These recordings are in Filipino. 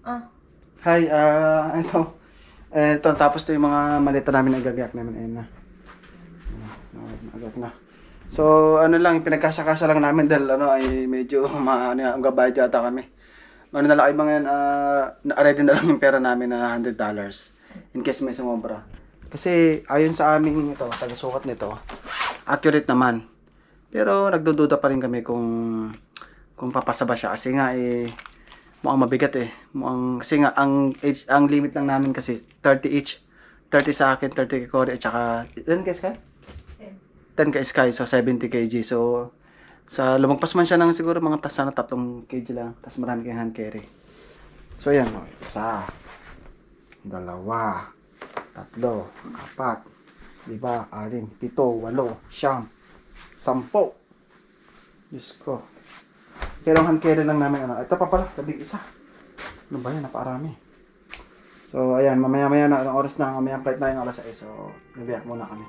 Ah. Hi, ito, tapos to yung mga malita namin na igagayak namin. Ayun na. Agak na. So, ano lang, pinagkasya-kasya lang namin dahil ano, ay medyo ang gabayad yata kami. Ano na lang, ay mga yan, na-ready na lang yung pera namin na $100 in case may sumobra. Kasi, ayon sa aming ito, taga-sukat nito, accurate naman. Pero, nagdududa pa rin kami kung papasa ba siya. Kasi nga, mukhang mabigat kasi nga, ang limit lang namin kasi, 30 each. 30 sa akin, 30 kay Cory, at saka, ilan kay Sky? 10 kay Sky, so 70 kg. So, lumagpas man siya ng siguro mga sana 3 kg lang. Tapos marami kayong hand carry. So, yan. Isa, dalawa, tatlo, apat, 5, 6, 7, 8, 9, 10. Diyos ko. Pero ang hand carry lang namin, ito pa pala, tabing isa. Ano ba yan? Napakarami. So, ayan, mamaya-maya na, anong oras na, mamaya flight na yung alas 6. So, nabiyak muna kami.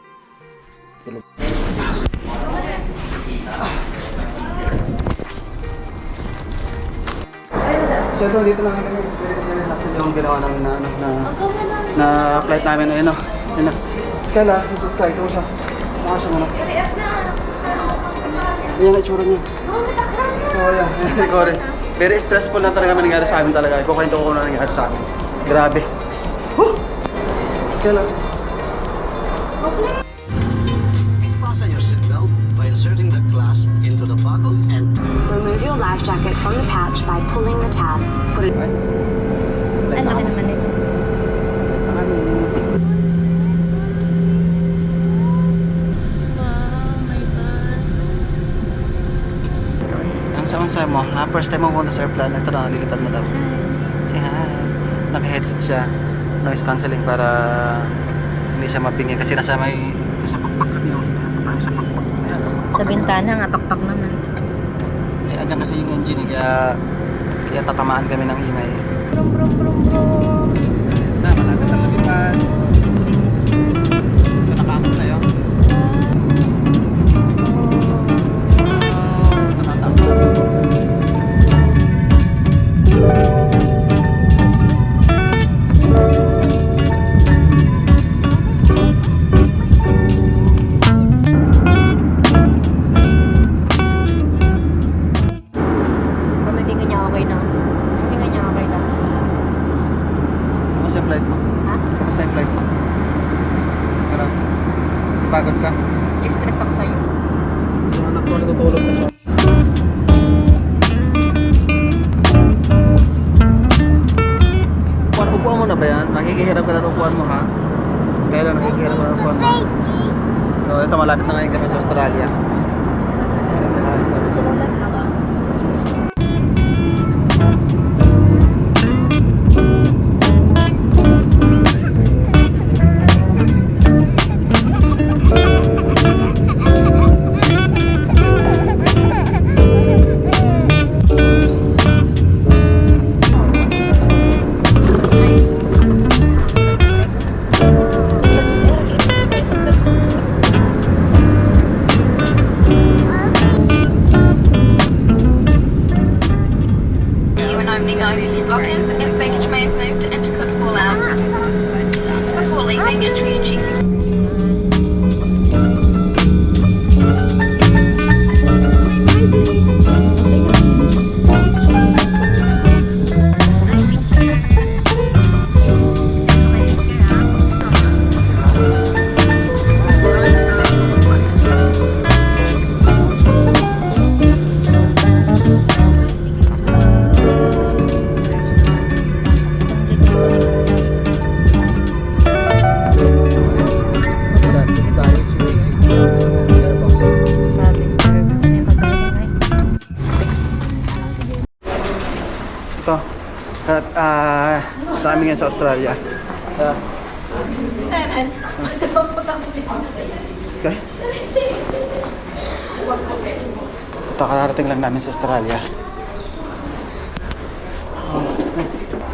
Tulog. So, ito, dito lang kami. Hassle yung ginawa namin na flight namin. Ayun o. Ayun na. Sky la, this is Sky. Ito mo siya. Maka siya muna. Ayan ang itsura niya. So, ayan. Corey. Very stressful na talaga nangyari sa amin talaga. Kukwento ko na nangyari sa amin. Grabe. Woo! Sky la. Fasten your seatbelt by inserting the clasp into the buckle and remove your life jacket from the pouch by pulling the tab. Put it. Ang laki naman nito. Wow, my God. Ang sa mo, first time mo punta sa airplane, ito na, lilipad na daw. Say hi. Naka-headset siya. Noise cancelling para hindi siya mapingi kasi nasa pakpak kami. Patami sa pakpak. Sa bintana nga, pakpak naman. Andyan kasi yung engine, kaya tatamaan kami ng ingay. Brum, brum, brum, brum. Malapit ang lipad. Nakakot tayo. Natataas na. Hindi niya okay na. Hindi niya okay na. Kamusta yung flight mo? Ha? Kamusta yung flight mo? Ano? Pagod ka? Stress ako sa'yo. So, anak ko natutulog na siya. Upuan mo na ba yan? Nakikihirap ka na ng upuan mo, ha? Skyla, nakikihirap ka na ng upuan mo. So, ito malapit na ngayon kami sa Australia. His baggage may have moved and could fall out. Before leaving, entry and check. Ito. At marami ngayon sa Australia. Sky? Ito, kararating lang namin sa Australia.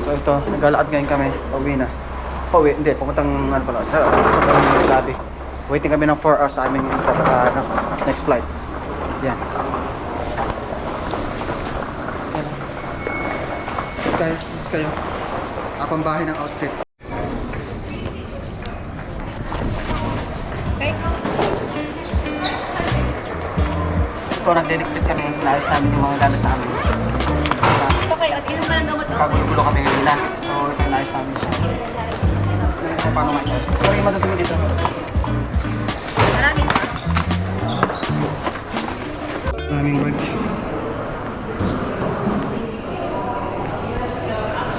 So ito, naglalakad ngayon kami. Pauwi na. Pauwi, hindi. Pumuntang pala. Sa lobby. Waiting kami ng 4 hours sa aming next flight. Yan. This kayo. Pambahay ng outfit. Ito, nagdelikpit kami. Naayos namin yung mga gamit namin. Ito kayo, at inom mo ng gamot. Kagulo-gulo kami ngayon na. So, ito naayos namin siya. Ito, paano maayos? Pero yung matutumi dito. Maraming. Maraming bag.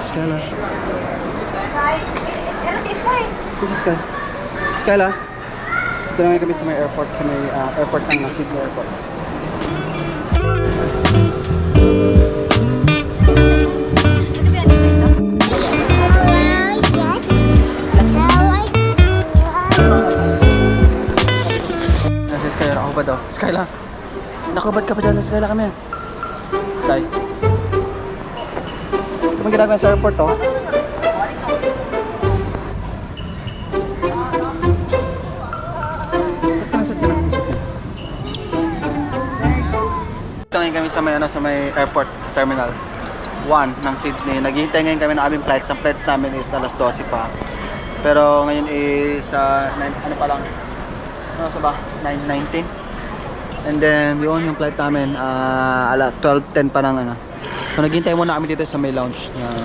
Skyla. Sky. Pero si Sky. This is Sky. Skyla. Ito na ngayon kami sa may airport. Sa may airport ng Sydney Airport. Si Sky, nakahubad daw. Skyla. Nakahubad ka pa dyan. Skyla kami. Sky. Ito ang ginagawa sa airport, oh. Ngayon kami sa may, sa may airport terminal 1 ng Sydney. Naghihintay ngayon kami ng aming flights. Ang flights namin is alas 12 pa. Pero ngayon is ano pa lang? Ano sa ba? 9:19. And then yun yung flight namin ala 12:10 pa ng ano. So naghihintay muna kami dito sa may lounge ng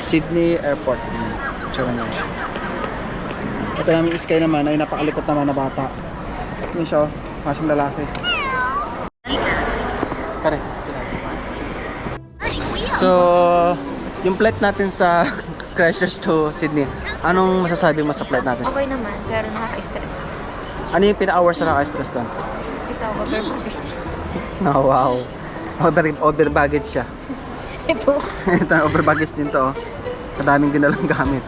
Sydney Airport. Charon Lounge. Ito namin Sky naman ay napakalikot naman na bata. Yun siya, masang lalaki. Kare. So, yung flight natin sa Christchurch to Sydney, anong masasabi mo sa flight natin? Okay naman, pero nakaka-stress. Ano yung pinaka-hours na naka-stress doon? Ito, over baggage. Oh, wow. Over baggage siya. Ito. Ito, over baggage din to. Sa daming dinalang gamit.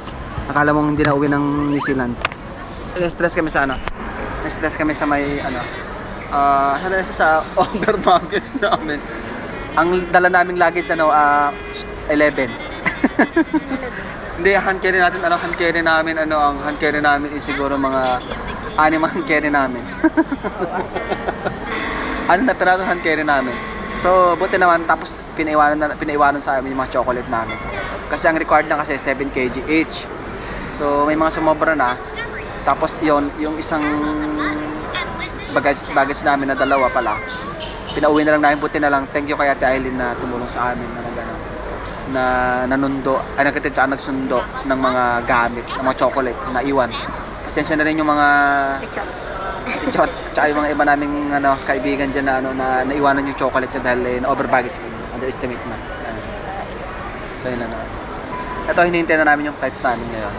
Akala mong hindi na uwi ng New Zealand. Na-stress kami sa ano? Na-stress kami sa may ano? Sa over baggage namin. Ang dala naming luggage ano 11. Hindi, hand carry natin hand carry namin ang hand carry namin is siguro mga 6 hand carry namin. Ano na piraso hand carry namin. So buti naman tapos pinaiwanan sa amin yung mga chocolate namin. Kasi ang required na kasi 7 kg each. So may mga sumobra na. Tapos yung isang baggage namin na dalawa pala. Pinauwi na lang namin, buti na lang. Thank you kay Ate Aileen na tumulong sa amin na nanundo, ay nagsundo ng mga gamit, ng mga chocolate na iwan. Pasensya na rin yung mga tichot, tsaka yung mga iba naming kaibigan dyan na naiwanan yung chocolate dahil over baggage, underestimate na. So yun na. Ito, hinihintay na namin yung flights namin ngayon.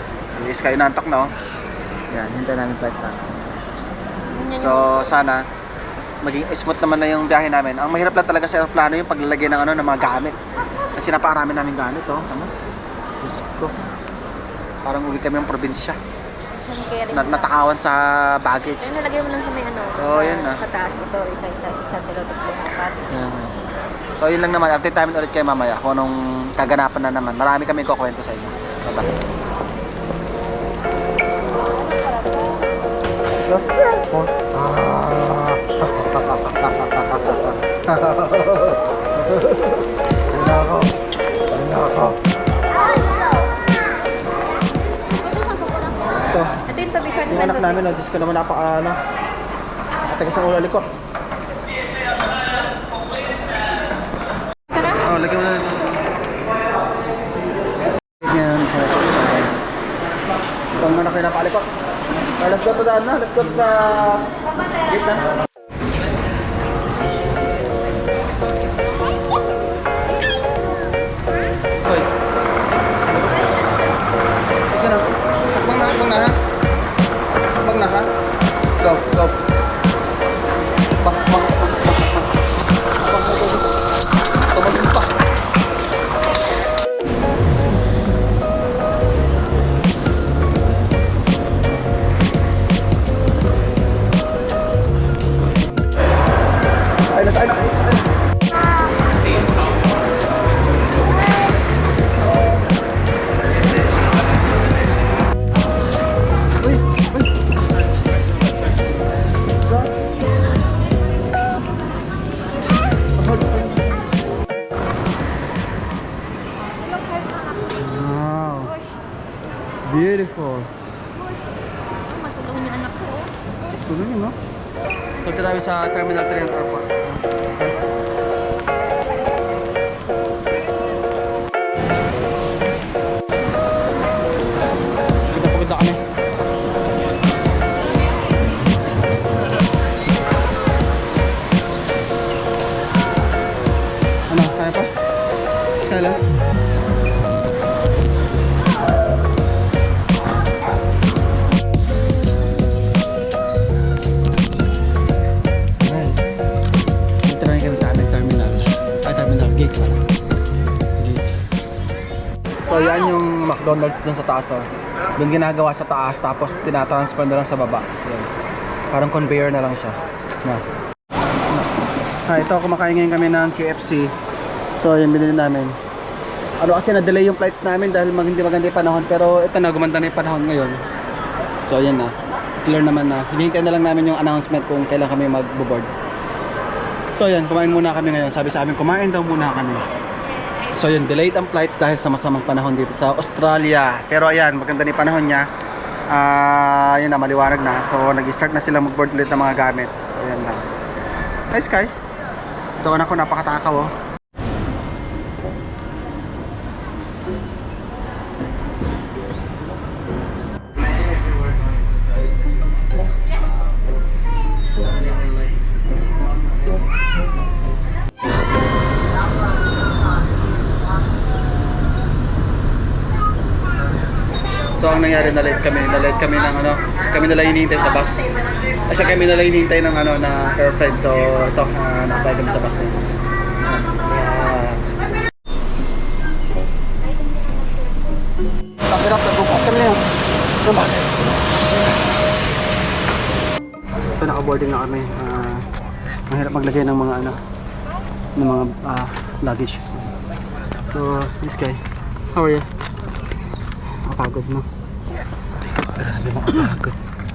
Is kayo nantok na, oh. Yan, hinihintay namin flights namin. So sana maging smooth naman na yung biyahe namin. Ang mahirap lang talaga sa aeroplano yung paglalagay ng ng mga gamit. Kasi napakarami namin gamit, oh. Tama? Diyos ko. Parang uwi kami ng probinsya. Natakawan sa baggage. Ay, nalagay mo lang sa may yun na. sa taas. Ito, isa, dalawa, tatlo, apat. So yun lang naman. Update namin ulit kayo mamaya kung anong kaganapan na naman. Marami kami kukwento sa inyo. Bye-bye. Ito yung tabisan Yung anak namin, Diyos ko naman nakatagas ang ulo likot. Ito na? Oh, lagyan mo na. Ito ang anak kayo napalikot. Let's go to the let's go to the gate na. Hoy. Let's go na. Hakbang na ha. Hakbang na ha. Go. Bak. Tumagin pa. yung health anak ko. Wow. Push. It's beautiful. Push. Oh, matulungan yung anak ko. Oh. Push. Tuloy yun, no? So, tirabi sa Terminal 3 ng airport. Okay. Pagod na kami. Ano, kaya pa? Skyla? Ayan. Dito na kami sa aming terminal. Terminal gate pala. Gate. So yan yung McDonald's dun sa taas, oh. Dun ginagawa sa taas, tapos tinatransfer na lang sa baba. Yan. Parang conveyor na lang siya. Na. Ito, kumakain ngayon kami ng KFC. So yan, binili namin. Ano kasi na-delay yung flights namin dahil hindi maganda yung panahon. Pero ito na, gumanda na yung panahon ngayon. So ayan na, clear naman na. Hinihintay na lang namin yung announcement kung kailan kami mag-board. So ayan, kumain muna kami ngayon. Sabi sa amin, kumain daw muna kami. So yun, delayed ang flights dahil sa masamang panahon dito sa Australia. Pero ayan, maganda na yung panahon niya. Yun na, maliwanag na. So nag-start na sila mag-board ulit ng mga gamit. So ayan na. Hi Sky. Ito anak ko, napakatakaw, oh. So ang nangyari, na-late kami ng ano, kami na lang hinihintay sa bus. Kasi kami na lang hinihintay ng ano na airplane. So ito, nakasakay kami sa bus na. Tapos nagbukas kami na yun. Ano ba? Ito, naka-boarding na kami. Mahirap maglagay ng mga ano, ng mga luggage. So, this guy, how are you? Makapagod, no? Grabe, makapagod.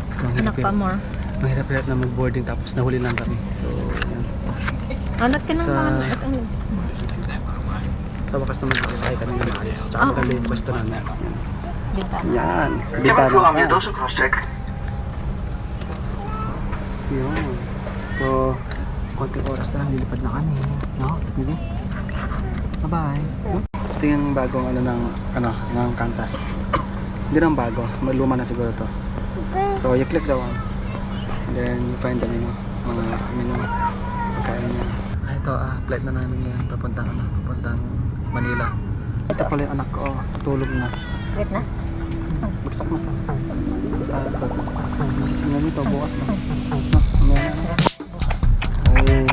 So, Anak pa more. mahirap na mag-boarding tapos nahuli lang kami. So, yan. Anak ka ng Sa- mga anak. Sa wakas naman nakasakay kami ng alis. Tsaka maganda yung pwesto namin. Bintana. Yan. Cabin Bintana. crew, I'm your dorsal cross-check. Yun. So, konting oras na lang, lilipad na kami. No? Hindi? Bye-bye. Ito yung bagong ng Qantas. Hindi nang bago. Maluma na siguro to. So, you click the one. And then, you find the menu. Mga menu. Pagkain niya. Ito, flight na namin ngayon. Papuntang Manila. Ito pala yung anak ko. Tulog na. Wait na. Bagsak na. Gising na dito. Bukas na. Mamaya na. Ay.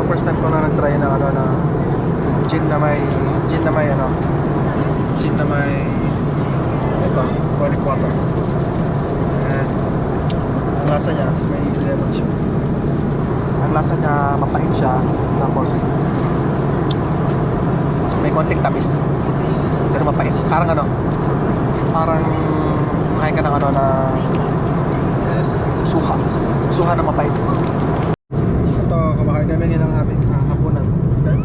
First time ko na nag-try ng ano na gin na may ito, tonic water. And ang lasa niya, tapos may lemon siya. Ang lasa niya, mapait siya. Tapos may konting tamis. Pero mapait. Parang makain ka ng na suha na mapait. Ito, kumakain kami ng aming hapunan. Start.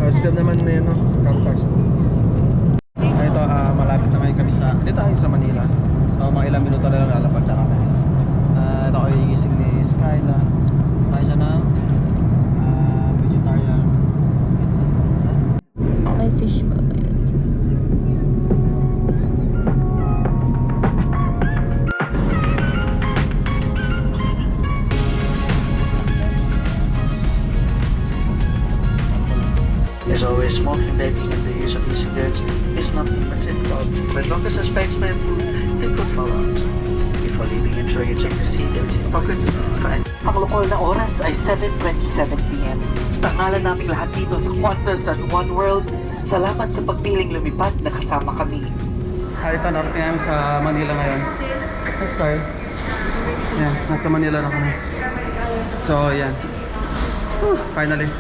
Start naman na yun, no? Qantas. Ito, malapit na kami sa, dito ay sa Manila. So, mga ilang minuto na lang lalapag na kami. Ito ay gising ni Skyla. Tayo siya ng vegetarian pizza. May fish ba? As always, smoking, vaping, and the use of e-cigarettes is not not movements involved. When longer suspects may move, it could fall out. Before leaving, ensure you check the seat and seat pockets for any. Ang lokal na oras ay 7:27 p.m. Tangalan naming lahat dito sa Qantas at One World. Salamat sa pagpiling lumipad na kasama kami. Ito, narating namin sa Manila ngayon. Hey, Sky. Yan, nasa Manila na kami. So, yan. Finally.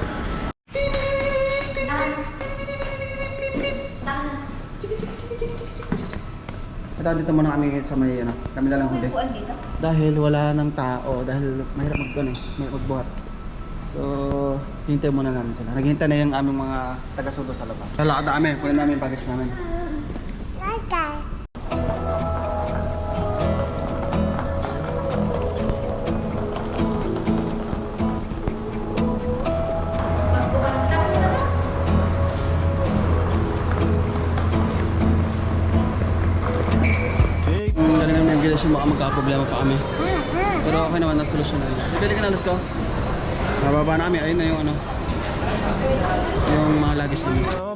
Ito, dito muna kami sa may, ano, kami na lang huli. Buwan dito. Dahil wala nang tao, dahil mahirap mahirap magbuhat. So, hintay muna namin sila. Naghihintay na yung aming mga taga-sudo sa labas. Sa lakad na kami, kunin namin yung package namin. Galing namin yung gilasyon, baka magka-problema pa kami. Pero okay naman, nasolusyon na rin. Bibili ka na, let's go. Mababa na kami, ayun na yung ano. Yung mga lagis namin.